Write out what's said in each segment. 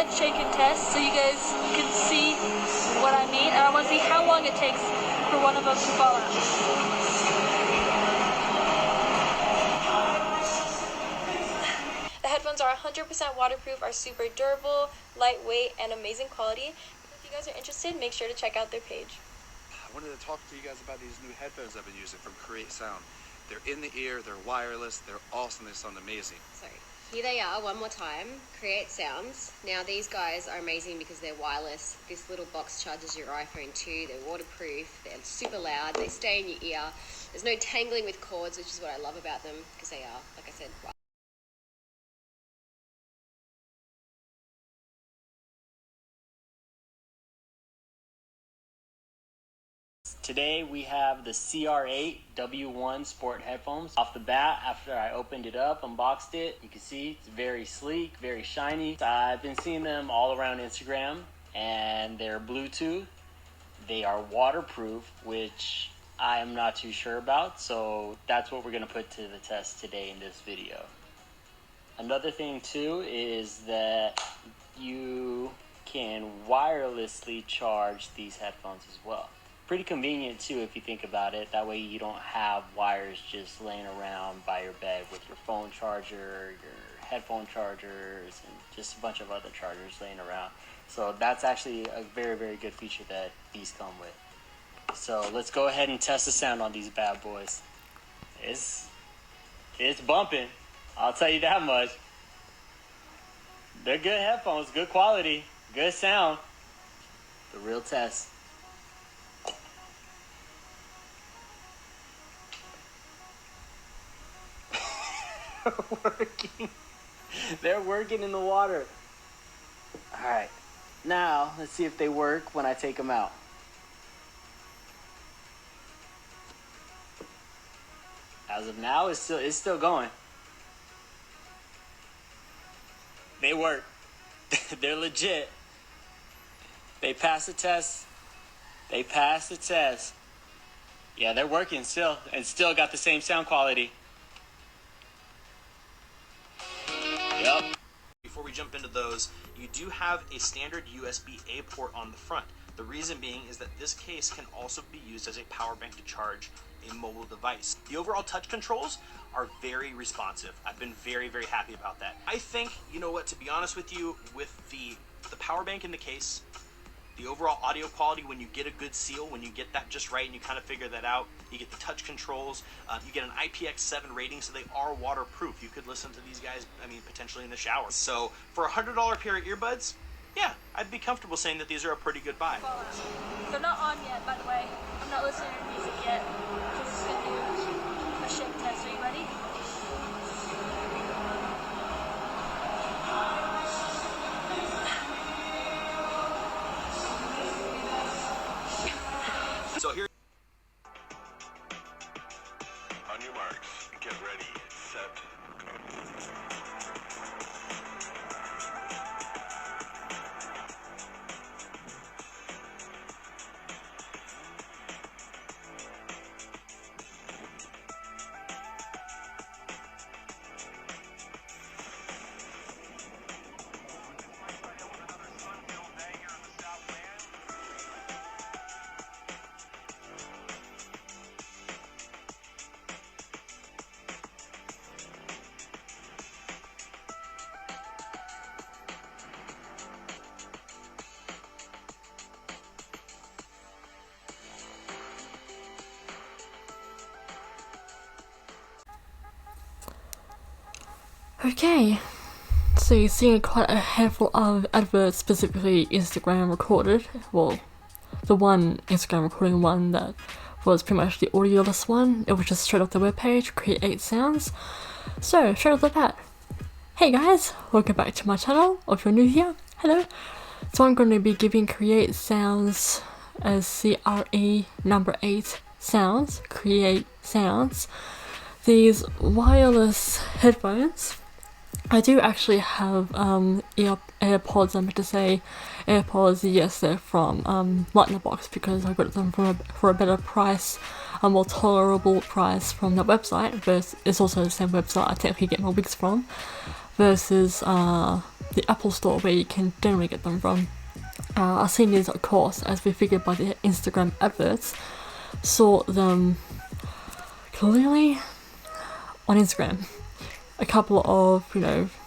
head shaking test so you guys can see what I mean, and I want to see how long it takes for one of them to fall out. The headphones are 100% waterproof, are super durable, lightweight, and amazing quality. If you guys are interested, make sure to check out their page. I wanted to talk to you guys about these new headphones I've been using from Create Sound. They're in the ear, they're wireless, they're awesome, they sound amazing. So here they are one more time, Create Sounds. Now these guys are amazing because they're wireless. This little box charges your iPhone too. They're waterproof, they're super loud, they stay in your ear. There's no tangling with cords, which is what I love about them because they are, like I said, wireless. Today we have the CR8 W1 Sport headphones. Off the bat, after I opened it up, unboxed it, you can see it's very sleek, very shiny. I've been seeing them all around Instagram, and they're Bluetooth. They are waterproof, which I am not too sure about, so that's what we're going to put to the test today in this video. Another thing too is that you can wirelessly charge these headphones as well. Pretty convenient too if you think about it. That way you don't have wires just laying around by your bed with your phone charger, your headphone chargers, and just a bunch of other chargers laying around. So that's actually a very, very good feature that these come with. So let's go ahead and test the sound on these bad boys. It's bumping, I'll tell you that much. They're good headphones, good quality, good sound. The real test. Working. They're working in the water. Alright, now let's see if they work when I take them out. As of now, it's still going. They work. They're legit. They passed the test. They passed the test. Yeah, they're working still, and still got the same sound quality. Yep. Before we jump into those, you do have a standard USB-A port on the front. The reason being is that this case can also be used as a power bank to charge a mobile device. The overall touch controls are very responsive. I've been very, very happy about that. I think, you know what, to be honest with you, with the power bank in the case, the overall audio quality, when you get a good seal, when you get that just right and you kind of figure that out, you get the touch controls, you get an IPX7 rating, so they are waterproof. You could listen to these guys, I mean, potentially in the shower. So for a $100 pair of earbuds, yeah, I'd be comfortable saying that these are a pretty good buy. They're not on yet, by the way. I'm not listening to music yet. Just gonna do a shake test. Are you ready? So here. On your marks, get ready, set, go. Okay, so you're seeing quite a handful of adverts, specifically Instagram recorded. Well, the one Instagram recording one that was pretty much the audioless one, it was just straight off the webpage, Create Sounds. So, straight off the bat, hey guys, welcome back to my channel, or if you're new here, hello. So I'm going to be giving Create Sounds as CRE number 8 sounds, Create Sounds, these wireless headphones. I do actually have AirPods. I meant to say AirPods. Yes, they're from Light in the Box because I got them for a better price, a more tolerable price from the website. Versus it's also the same website I technically get my wigs from. Versus the Apple store where you can generally get them from. I've seen these, of course, as we figured by the Instagram adverts. Saw them clearly on Instagram. A couple of,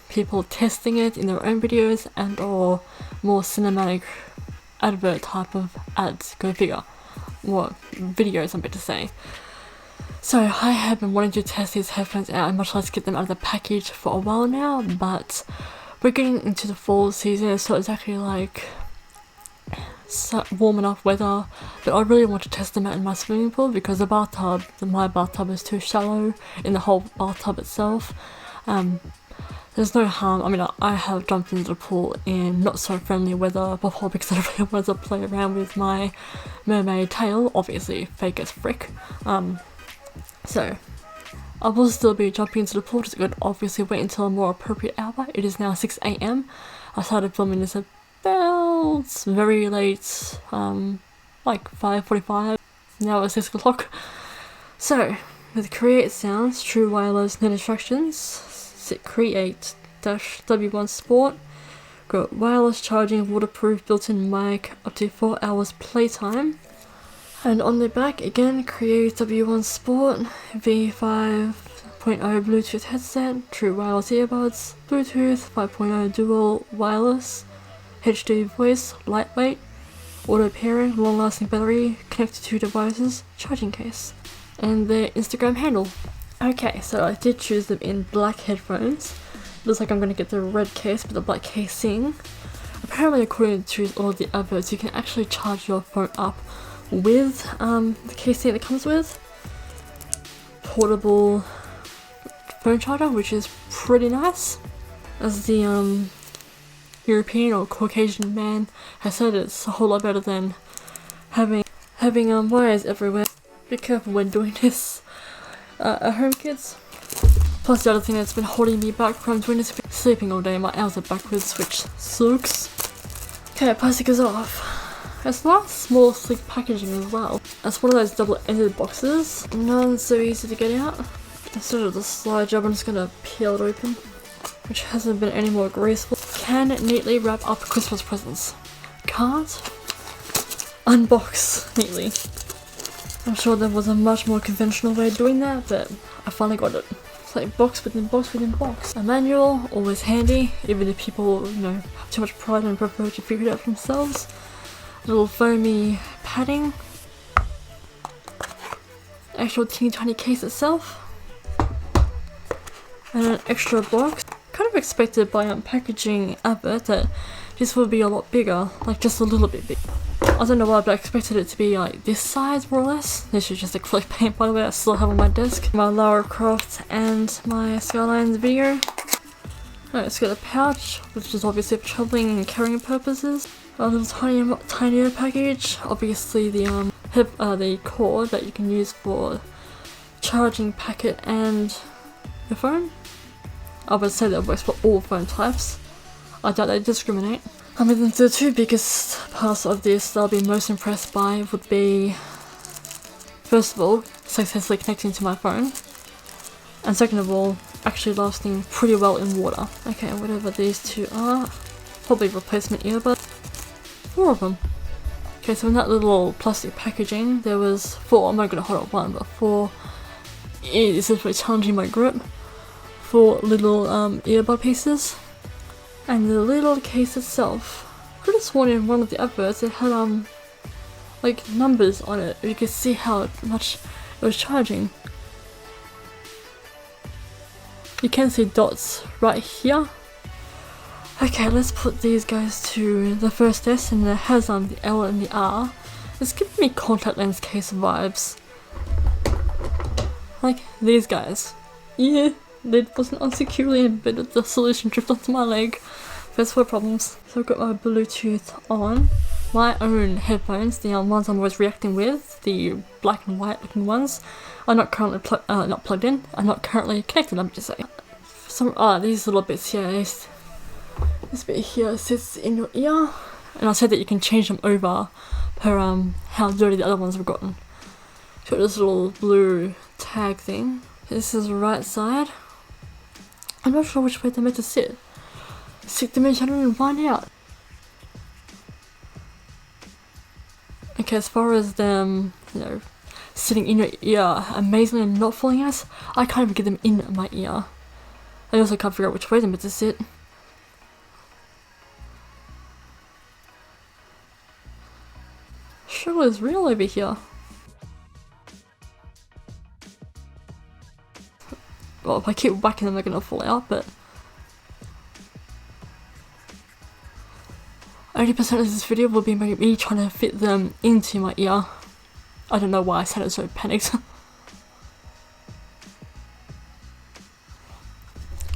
people testing it in their own videos and or more cinematic advert type of ads, go figure. More videos, I'm about to say. So I have been wanting to test these headphones out and much less get them out of the package for a while now, but we're getting into the fall season, so it's actually like warm enough weather, but I really want to test them out in my swimming pool because my bathtub is too shallow in the whole bathtub itself. There's no harm. I mean, I have jumped into the pool in not so friendly weather before because I really wanted to play around with my mermaid tail, obviously fake as frick. So I will still be jumping into the pool, just going to obviously wait until a more appropriate hour. It is now 6 AM. I started filming this about very late, like 5:45. Now it's 6 o'clock. So, with create sounds, true wireless, no distractions, create-W1 Sport, got wireless charging, waterproof, built-in mic, up to 4 hours playtime. And on the back, again, Create W1 Sport, V5.0 Bluetooth headset, true wireless earbuds, Bluetooth 5.0 dual wireless, HD voice, lightweight, auto pairing, long-lasting battery, connected to devices, charging case, and their Instagram handle. Okay, so I did choose them in black headphones. Looks like I'm going to get the red case with the black casing. Apparently, according to all the adverts, you can actually charge your phone up with the casing that comes with. Portable phone charger, which is pretty nice. As the European or Caucasian man has said, it's a whole lot better than having wires everywhere. Be careful when doing this at home, kids. Plus the other thing that's been holding me back from doing this, sleeping all day. My hours are backwards, which sucks. Okay, plastic is off. It's nice, small, sleek packaging as well. It's one of those double-ended boxes. None so easy to get out. Instead of the slide job, I'm just gonna peel it open, which hasn't been any more graceful. Can neatly wrap up Christmas presents. Can't unbox neatly. I'm sure there was a much more conventional way of doing that, but I finally got it. It's like box within box within box. A manual, always handy, even if people, have too much pride and prefer to figure it out themselves. Little foamy padding. Actual teeny tiny case itself. And an extra box. Kind of expected by packaging advert that this would be a lot bigger, like just a little bit big. I don't know why, but I expected it to be like this size more or less. This is just acrylic paint, by the way, I still have on my desk. My Lara Croft and my Skylines video. Alright, it's got a pouch, which is obviously for travelling and carrying purposes. A little tinier package. Obviously the cord that you can use for charging packet and your phone. I would say that works for all phone types. I doubt they discriminate. I mean, the two biggest parts of this that I'll be most impressed by would be, first of all, successfully connecting to my phone, and second of all, actually lasting pretty well in water. Okay, whatever these two are, probably replacement earbuds. 4 of them. Okay, so in that little plastic packaging, there was 4. I'm not gonna hold up one, but 4. This is really challenging my grip. 4 little earbud pieces. And the little case itself, I could have sworn in one of the adverts it had like numbers on it. You could see how much it was charging. You can see dots right here. Okay, let's put these guys to the first test, and it has the L and the R. It's giving me contact lens case vibes. Like these guys. Yeah. Lid wasn't unsecurely embedded, the solution dripped onto my leg. First world problems. So I've got my Bluetooth on. My own headphones, the ones I'm always reacting with, the black and white looking ones, are not currently not plugged in. Are not currently connected, let me just say. These little bits here, this bit here sits in your ear, and I said that you can change them over per how dirty the other ones have gotten. So this little blue tag thing. This is the right side. I'm not sure which way they're meant to sit. Stick them in Shannon and find out. Okay, as far as them, you know, sitting in your ear amazingly and not falling out, I can't even get them in my ear. I also can't figure out which way they're meant to sit. Struggle is real over here. Well, if I keep whacking them, they're gonna fall out, but 80% of this video will be me trying to fit them into my ear. I don't know why I sounded so panicked.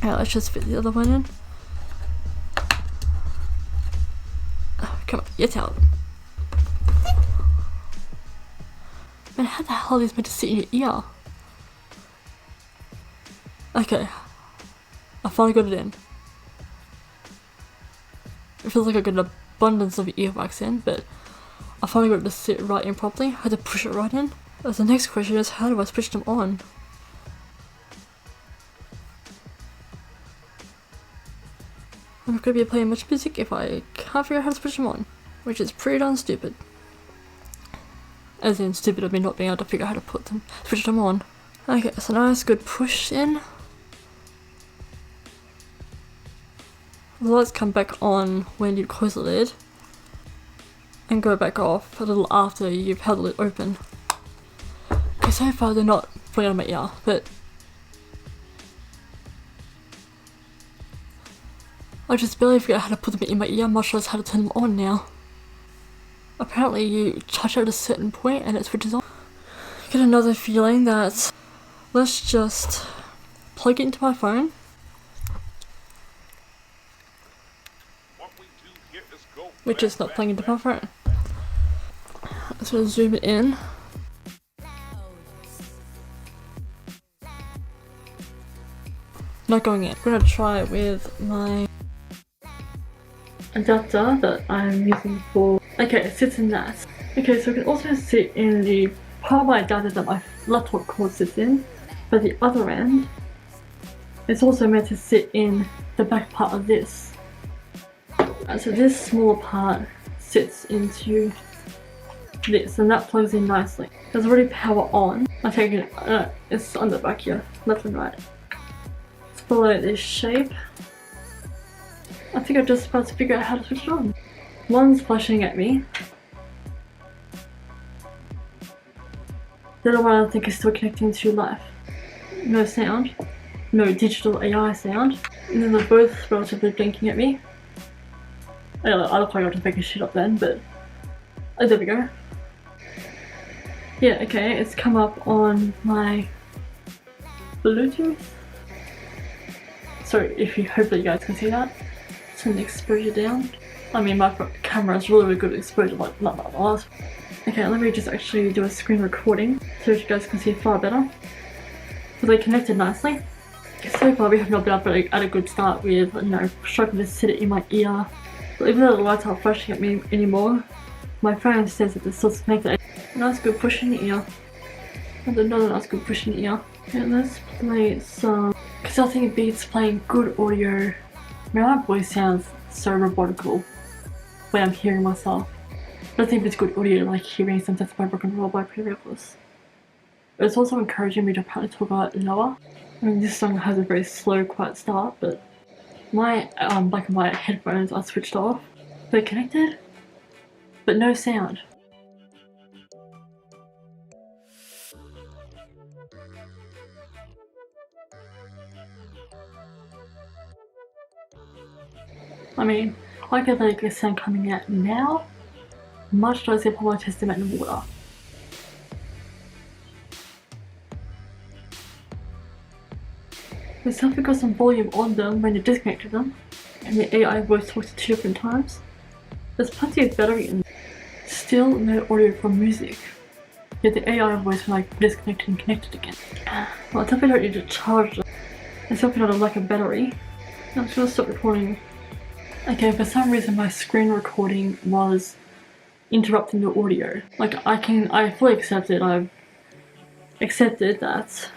Alright, let's just fit the other one in. Oh, come on, get out. Man, how the hell are these meant to sit in your ear? Okay, I finally got it in. It feels like I got an abundance of earwax in, but I finally got it to sit right in properly. I had to push it right in. So the next question is, how do I switch them on? I'm not going to be playing much music if I can't figure out how to switch them on, which is pretty darn stupid. As in stupid of me not being able to figure out how to switch them on. Okay, so nice good push in. The lights come back on when you close the lid and go back off a little after you've held the lid open. Okay, so far they're not falling out of my ear, but I just barely figured out how to put them in my ear, much less how to turn them on now. Apparently you touch at a certain point and it switches on. Get another feeling that, let's just plug it into my phone. Which is not plugging into my phone. So zoom it in. Not going in. I'm gonna try it with my adapter that I'm using for. Okay, it sits in that. Okay, so it can also sit in the part of my adapter that my laptop cord sits in, but the other end, it's also meant to sit in the back part of this. So this smaller part sits into this, and that plugs in nicely. There's already power on. I take it, it's on the back here, left and right. Let's follow this shape. I think I'm just about to figure out how to switch it on. One's flashing at me. The other one I think is still connecting to life. No sound. No digital AI sound. And then they're both relatively blinking at me. I look like I was just making shit up then, but there we go. Yeah, okay, it's come up on my Bluetooth. So hopefully you guys can see that. Turn the exposure down. I mean, my camera is really good exposure, like not that last. Okay, let me just actually do a screen recording so you guys can see far better. So they connected nicely. So far we have not been up at a good start with, you know, struggling to sit it in my ear. But even though the lights aren't flashing at me anymore, my phone says that it's still connected. Nice good push in the ear. And another nice good push in the ear. Okay, let's play some, because I think it beats playing good audio. My voice sounds so robotical when I'm hearing myself. I don't think it's good audio like hearing some Death by Rock and Roll by Pretty Reckless. It's also encouraging me to apparently talk a lot lower. I mean, this song has a very slow, quiet start, but my back of my headphones are switched off. They're connected, but no sound. I mean, I get like a sound coming out now, much less if I want to test them out in water. There's something got some volume on them when you disconnect them, and the AI voice talks 2 different times. There's plenty of battery in there. Still no audio from music, yet the AI voice when I disconnected and connected again. Well, I definitely don't need to charge them. There's something out of lack of battery. I'm just gonna stop recording. Okay, for some reason my screen recording was interrupting the audio. Like I fully accept it. I've accepted that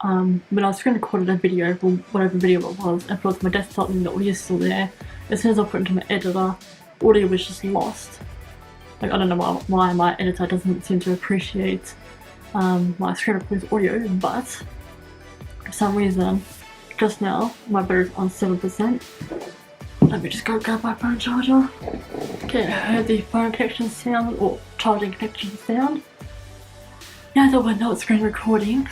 when I was screen recorded a video from whatever video it was and put it to my desktop and the audio is still there, as soon as I put it into my editor, audio was just lost. Like, I don't know why my editor doesn't seem to appreciate my screen recording's audio, but for some reason, just now, my battery's on 7%. Let me just go grab my phone charger. Okay, I heard the phone connection sound, or charging connection sound. Now that we're not screen recording,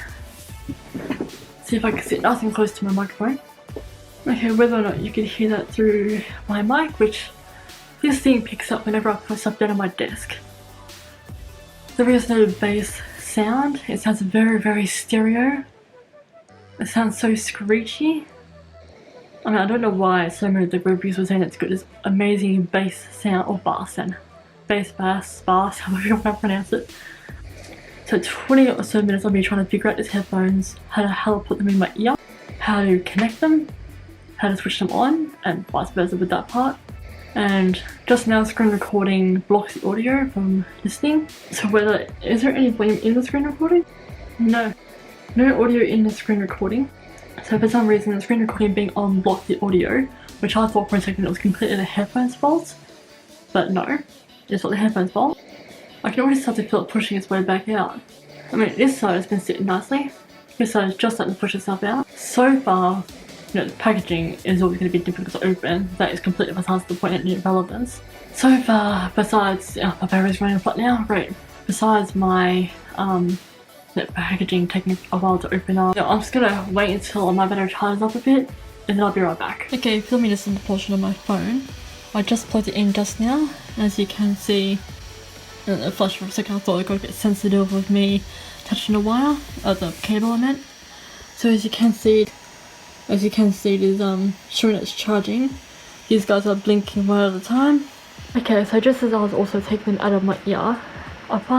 see if I can sit nice and close to my microphone. Okay, whether or not you can hear that through my mic, which this thing picks up whenever I put stuff down on my desk. There is no bass sound, it sounds very, very stereo. It sounds so screechy. I mean, I don't know why so many of the reviews were saying it's got this amazing bass sound, or bass sound. Bass, however you want to pronounce it. So 20 or so minutes of me trying to figure out these headphones, how to put them in my ear, how to connect them, how to switch them on, and vice versa with that part. And just now screen recording blocks the audio from listening. So is there any volume in the screen recording? No. No audio in the screen recording. So for some reason the screen recording being on blocked the audio, which I thought for a second it was completely the headphones fault. But no, it's not the headphones fault. I can already start to feel it pushing its way back out. I mean, this side has been sitting nicely. This side is just starting to push itself out. So far, you know, the packaging is always going to be difficult to open. That is completely besides the point and irrelevance. So far, besides, my battery's running flat now, great. Besides my the packaging taking a while to open up. I'm just gonna wait until my battery charges up a bit and then I'll be right back. Okay, filming this in the portion of my phone. I just plugged it in just now. As you can see, it flashed for a second. I thought it got a bit sensitive with me touching the wire, the cable I meant. So as you can see it is showing it's charging. These guys are blinking one at a time. Okay, so just as I was also taking them out of my ear, I've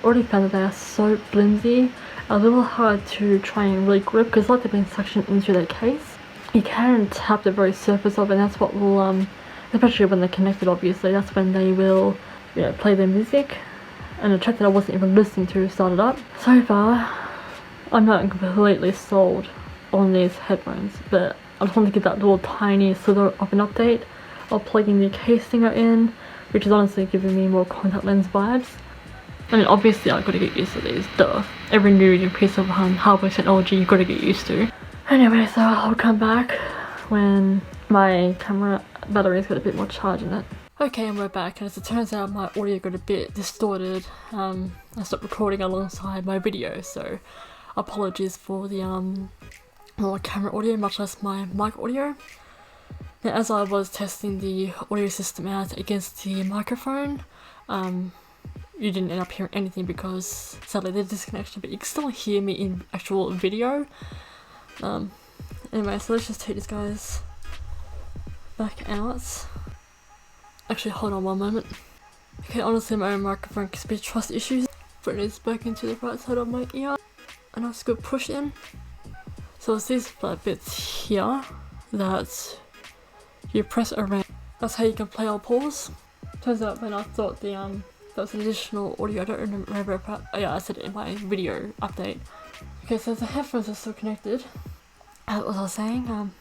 already found that they are so flimsy, a little hard to try and really grip because like they've been suctioned into their case. You can tap the very surface of it, and that's what will, especially when they're connected obviously, that's when they will, you know, play their music. And the track that I wasn't even listening to started up. So far, I'm not completely sold on these headphones, but I just want to give that little tiny slither of an update of plugging the case thinger in, which is honestly giving me more contact lens vibes. I mean, obviously I've got to get used to these, duh. Every new piece of hardware technology you've got to get used to. Anyway, so I'll come back when my camera battery's got a bit more charge in it. Okay, and we're back, and as it turns out my audio got a bit distorted. I stopped recording alongside my video, so apologies for the camera audio, much less my mic audio. Now, as I was testing the audio system out against the microphone, you didn't end up hearing anything because sadly there's disconnection, but you can still hear me in actual video. Anyway, so let's just take these guys back out. Actually, hold on one moment. Okay, honestly my own microphone gives me trust issues. But it's back into the right side of my ear, and I just go push in. So it's these flat bits here that you press around. That's how you can play or pause. Turns out when I thought that was an additional audio, I don't remember if I said it in my video update. Okay, so the headphones are still connected. What was I saying?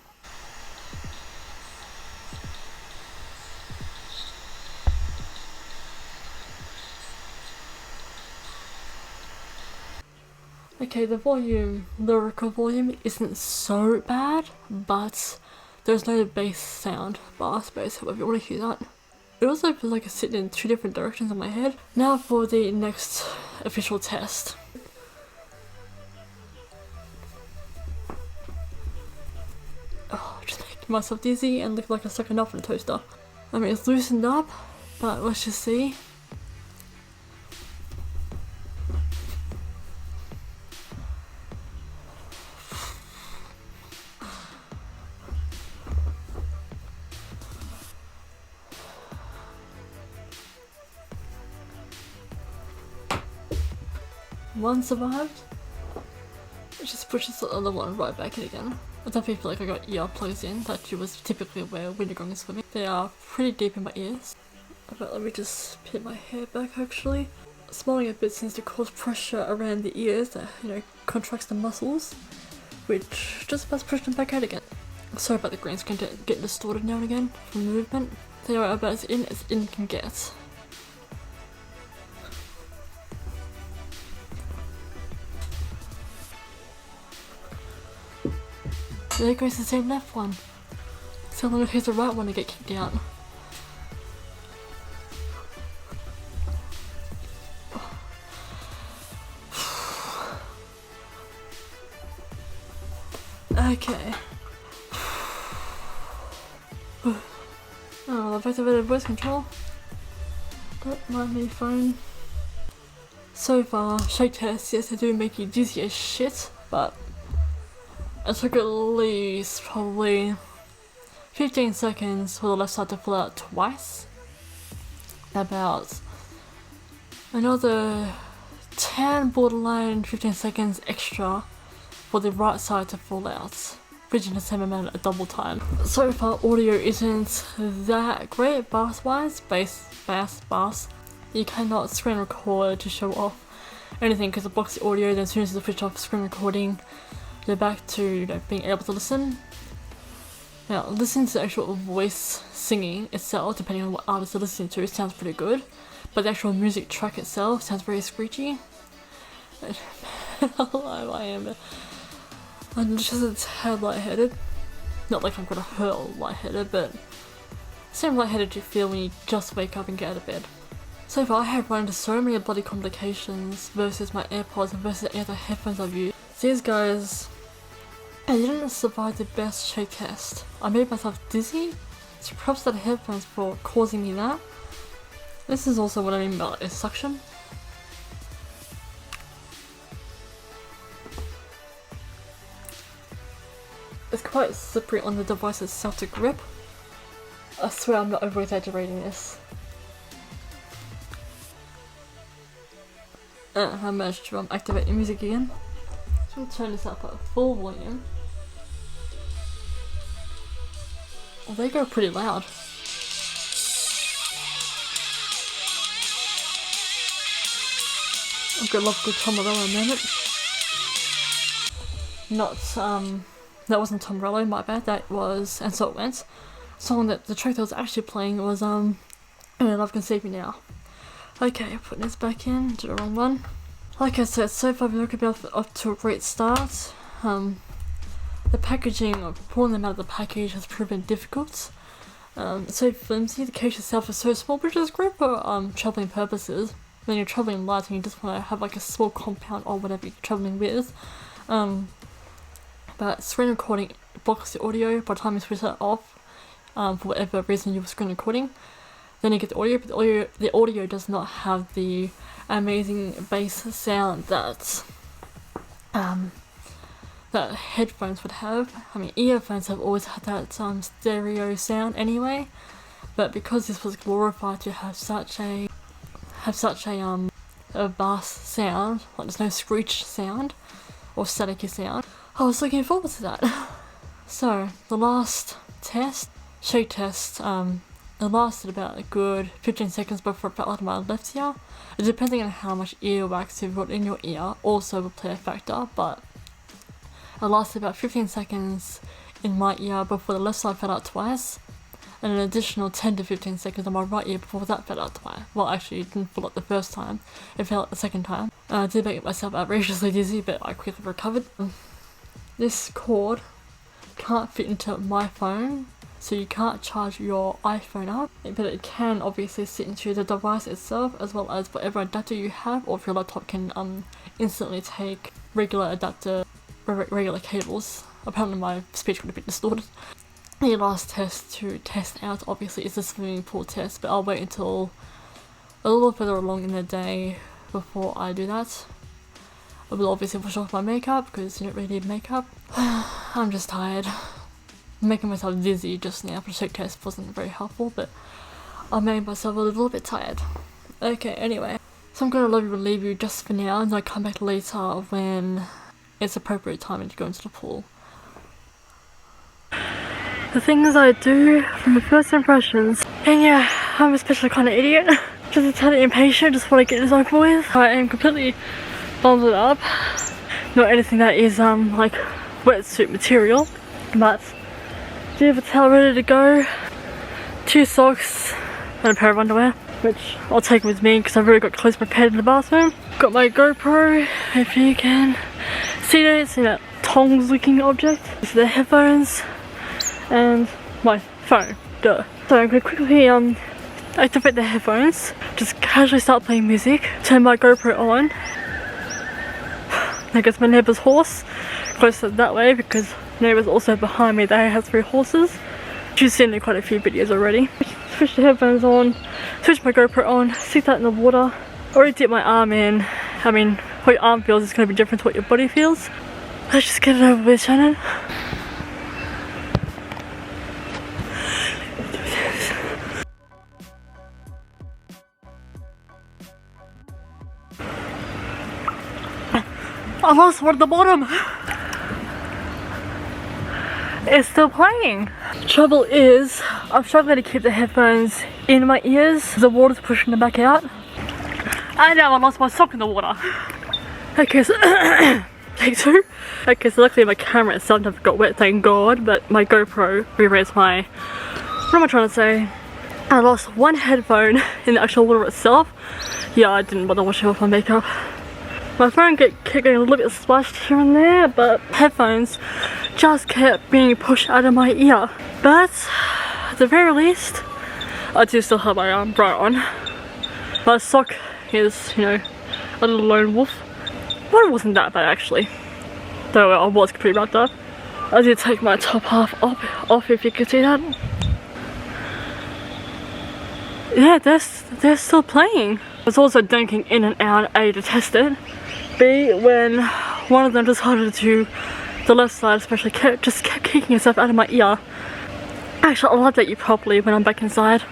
Okay, the lyrical volume isn't so bad, but there's no bass sound, bass, however you want to hear that. It also feels like it's sitting in two different directions in my head. Now for the next official test. Oh, just making myself dizzy and look like I'm stuck a nut in a toaster. I mean, it's loosened up, but let's just see. One survived. It just pushes the other one right back in again. I definitely feel like I got earplugs in, that was typically where when you're going swimming. They are pretty deep in my ears. But let me just pin my hair back actually. smiling a bit seems to cause pressure around the ears that, you know, contracts the muscles, which just about push them back out again. Sorry about the green screen get distorted now and again from movement. They are about as in can get. There goes the same left one. So long as here's the right one to get kicked out. Okay. Oh, I've activated voice control. Don't mind me, phone. So far, shake tests, yes, they do make you dizzy as shit, but it took at least probably 15 seconds for the left side to fill out twice. About another 10 borderline 15 seconds extra for the right side to fall out, reaching the same amount at double time. So far audio isn't that great bass wise, bass. You cannot screen record to show off anything because it blocks the audio, then as soon as you switch off screen recording, you're back to, you know, being able to listen. Now, listening to the actual voice singing itself, depending on what artist you're listening to, sounds pretty good, but the actual music track itself sounds very screechy. I'm just a tad lightheaded. Not like I'm gonna hurl lightheaded, but same lightheaded you feel when you just wake up and get out of bed. So far I have run into so many bloody complications versus my AirPods and versus any other headphones I've used. These guys, I didn't survive the best shake test. I made myself dizzy, so props to the headphones for causing me that. This is also what I mean by suction. It's quite slippery on the device itself to grip. I swear I'm not over exaggerating this. I managed to activate the music again. So I'm going to turn this up at full volume. Oh, they go pretty loud. I've got a lot of good Tom Morello moment. That wasn't Tom Morello, my bad, that was And So It Went. The track that was actually playing was Only Love Can Save Me Now. Okay, putting this back in, to the wrong one. Like I said, so far we're looking off to a great start. The packaging, of pulling them out of the package has proven difficult. It's so flimsy, the case itself is so small, which is great for travelling purposes. When you're travelling light and you just want to have like a small compound or whatever you're travelling with. But screen recording blocks the audio by the time you switch that off, for whatever reason you were screen recording. Then you get the audio, but the audio does not have the amazing bass sound that that headphones would have. I mean, earphones have always had that stereo sound anyway, but because this was glorified to have such a bass sound, like there's no screech sound or staticky sound, I was looking forward to that. So the last test, shake test, it lasted about a good 15 seconds before it felt like my left ear. Depending on how much earwax you've got in your ear also will play a factor, but it lasted about 15 seconds in my ear before the left side fell out twice, and an additional 10 to 15 seconds on my right ear before that fell out twice. Well, actually it didn't fall out the first time, it fell out the second time. I did make myself outrageously dizzy, but I quickly recovered. This cord can't fit into my phone, so you can't charge your iPhone up, but it can obviously sit into the device itself, as well as whatever adapter you have, or if your laptop can instantly take regular cables. Apparently my speech would have been distorted. The last test to test out obviously is the swimming pool test, but I'll wait until a little further along in the day before I do that. I will obviously wash off my makeup because you don't really need makeup. I'm just tired. Making myself dizzy just now for the shake test wasn't very helpful, but I made myself a little bit tired. Okay, anyway. So I'm gonna leave you just for now, and I'll come back later when it's appropriate time to go into the pool. The things I do from the first impressions. And yeah, I'm a special kind of idiot. Just a tad impatient, just want to get this over with. I am completely bundled up. Not anything that is like wetsuit material, but do have a towel ready to go, 2 socks and a pair of underwear, which I'll take with me because I've already got clothes prepared in the bathroom. Got my GoPro, if you can see that tongs looking object. These are the headphones and my phone, duh. So I'm going to quickly activate the headphones, just casually start playing music, turn my GoPro on. I guess my neighbour's horse, closer that way because neighbour's also behind me, they have 3 horses. She's seen in quite a few videos already. Switch the headphones on, switch my GoPro on, stick that in the water. Already dip my arm in. I mean, what your arm feels is going to be different to what your body feels. Let's just get it over with, Shannon. I lost one at the bottom. It's still playing. Trouble is, I'm struggling to keep the headphones in my ears. The water's pushing them back out. And now I lost my sock in the water. Okay, so take 2. Okay, so luckily my camera itself never got wet, thank God, but my GoPro re-raised my... What am I trying to say? I lost one headphone in the actual water itself. Yeah, I didn't bother washing off my makeup. My phone kept getting a little bit splashed here and there, but headphones just kept being pushed out of my ear. But at the very least, I do still have my bra on. My sock is, you know, a little lone wolf. Well, it wasn't that bad actually, though I was completely wrapped up. I did take my top half off if you can see that. Yeah, they're still playing. I was also dunking in and out, A, to test it, B, when one of them decided to, the left side especially, just kept kicking itself out of my ear. Actually, I'll update you properly when I'm back inside.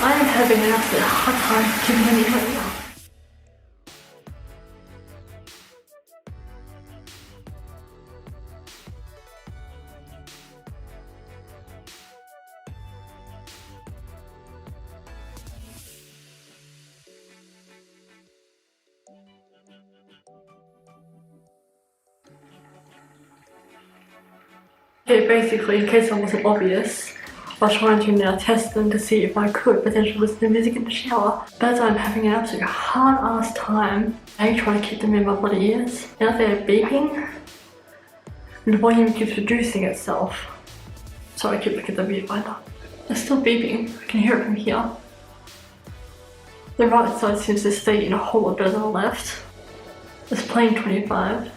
I am having an absolute hard time keeping them in my ear. Okay, basically, in case it wasn't obvious, I was trying to now test them to see if I could potentially listen to music in the shower. But I'm having an absolute hard-ass time. I trying to keep them in my bloody ears. Now they're beeping. And the volume keeps reducing itself. So I keep looking at the viewfinder. They're still beeping. I can hear it from here. The right side seems to stay in a whole lot better than the left. It's playing 25.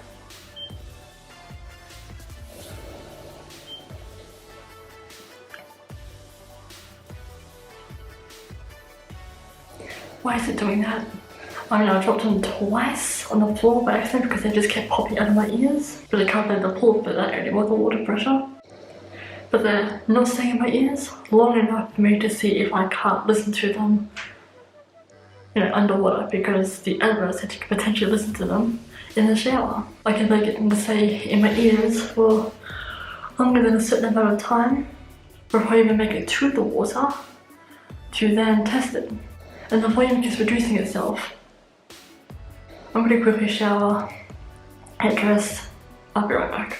Why is it doing that? I mean, I dropped them twice on the floor by accident because they just kept popping out of my ears. Really can't blame the pool for that anymore, the water pressure. But they're not staying in my ears long enough for me to see if I can't listen to them, you know, underwater, because the adverts said you could potentially listen to them in the shower. Like if I get them to stay in my ears for longer than a certain amount of time before I even make it to the water to then test it. And the volume keeps reducing itself. I'm gonna quickly shower, get dressed, I'll be right back.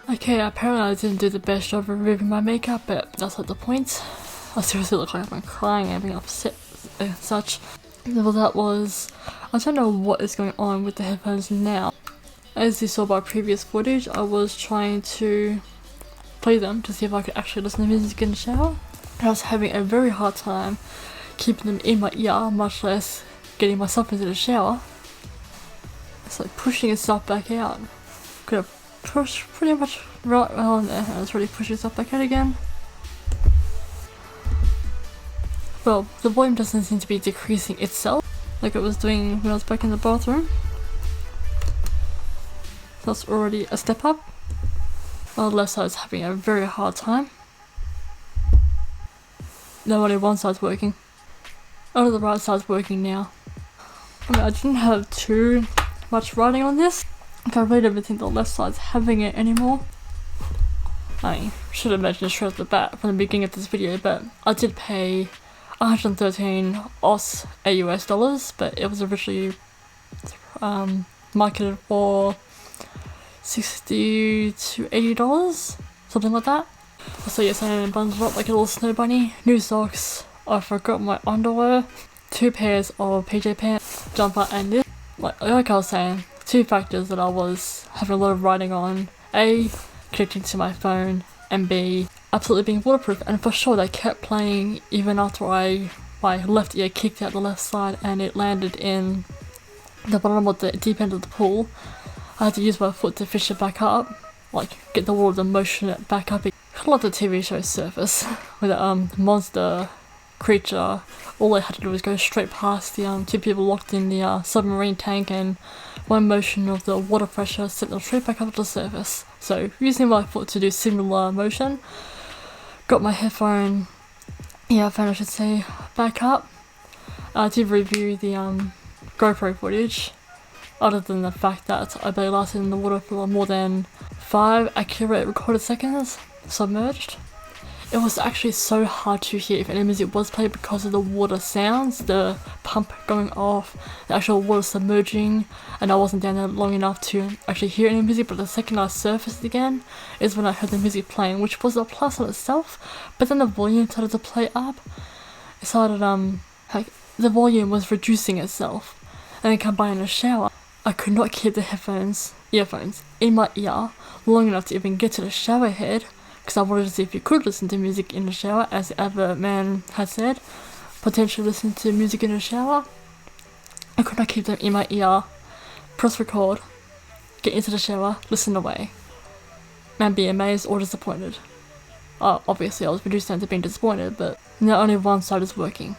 Okay, apparently I didn't do the best job of removing my makeup, but that's not the point. I seriously look like I'm crying and being upset and such. Well, that was... I don't know what is going on with the headphones now. As you saw by previous footage, I was trying to play them to see if I could actually listen to music in the shower. And I was having a very hard time keeping them in my ear, much less getting myself into the shower. It's like pushing itself back out. Gonna push pretty much right on there, and it's really pushing itself back out again. Well, the volume doesn't seem to be decreasing itself like it was doing when I was back in the bathroom. That's already a step up. On the left side is having a very hard time. No, only one side's working. Only the right side's working now. I mean, I didn't have too much writing on this. I really don't think the left side's having it anymore. I should have mentioned straight off the bat from the beginning of this video, but I did pay 113 Aus US dollars, but it was originally marketed for $60 to $80, something like that. So yes, I bundled up like a little snow bunny, new socks, I forgot my underwear, 2 pairs of PJ pants, jumper, and this. Like I was saying, 2 factors that I was having a lot of writing on: A, connecting to my phone, and B, absolutely being waterproof. And for sure they kept playing even after my left ear kicked out the left side and it landed in the bottom of the deep end of the pool. I had to use my foot to fish it back up, like get the water to motion it back up. Kind of like the TV show Surface, where the monster creature, all they had to do was go straight past the 2 people locked in the submarine tank, and one motion of the water pressure sent them straight back up to the surface. So using my foot to do similar motion, got my earphone I should say, back up. I did review the GoPro footage, other than the fact that I barely lasted in the water for more than 5 accurate recorded seconds submerged. It was actually so hard to hear if any music was played because of the water sounds, the pump going off, the actual water submerging, and I wasn't down there long enough to actually hear any music. But the second I surfaced again is when I heard the music playing, which was a plus in itself. But then the volume started to play up. It started like the volume was reducing itself, and then combined in the shower, I could not keep the earphones in my ear long enough to even get to the shower head, because I wanted to see if you could listen to music in the shower, as the other man had said, potentially listen to music in the shower. I could not keep them in my ear, press record, get into the shower, listen away, and be amazed or disappointed. Obviously I was reduced down to being disappointed, but now only one side is working,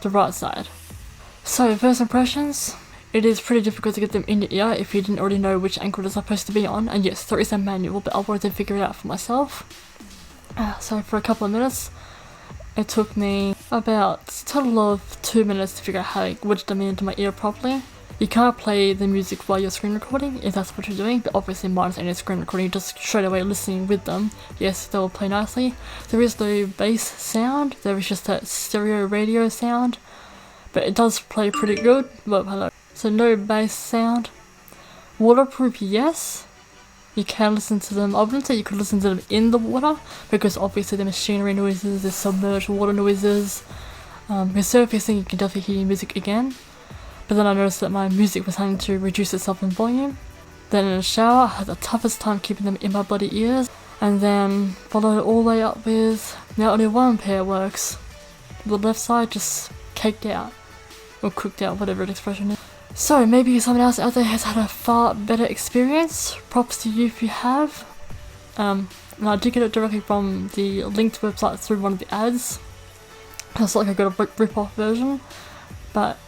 the right side. So first impressions, it is pretty difficult to get them in your ear if you didn't already know which ankle they're supposed to be on, and yes, there is a manual, but I wanted to figure it out for myself. So for a couple of minutes, it took me about a total of 2 minutes to figure out how to wedge them into my ear properly. You can't play the music while you're screen recording if that's what you're doing, but obviously minus any screen recording, just straight away listening with them. Yes, they will play nicely. There is no bass sound, there is just that stereo radio sound, but it does play pretty good. But hello. So no bass sound. Waterproof, yes. You can listen to them. I wouldn't say you could listen to them in the water, because obviously the machinery noises, the submerged water noises. With surfacing you can definitely hear music again. But then I noticed that my music was starting to reduce itself in volume. Then in the shower I had the toughest time keeping them in my bloody ears. And then followed it all the way up with, now only one pair works. The left side just caked out. Or cooked out, whatever the expression is. So maybe someone else out there has had a far better experience. Props to you if you have. And I did get it directly from the linked website through one of the ads. It's like I got a rip-off version. But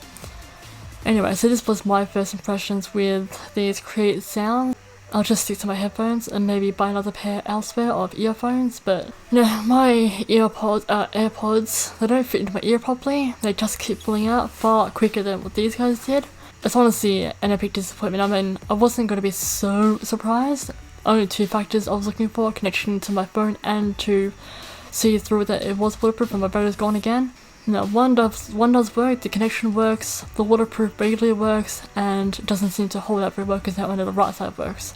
anyway, so this was my first impressions with these Create sounds. I'll just stick to my headphones and maybe buy another pair elsewhere of earphones, but no, my AirPods, they don't fit into my ear properly. They just keep pulling out far quicker than what these guys did. It's honestly an epic disappointment. I mean, I wasn't going to be so surprised. Only 2 factors I was looking for: connection to my phone and to see through that it was waterproof and my battery's gone again. No, one does work, the connection works, the waterproof regularly works, and it doesn't seem to hold up very well because now only the right side works.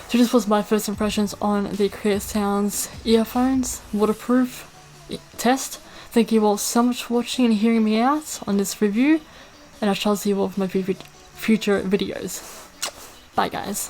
So this was my first impressions on the Create Sounds earphones waterproof test. Thank you all so much for watching and hearing me out on this review, and I shall see you all for my future videos. Bye guys.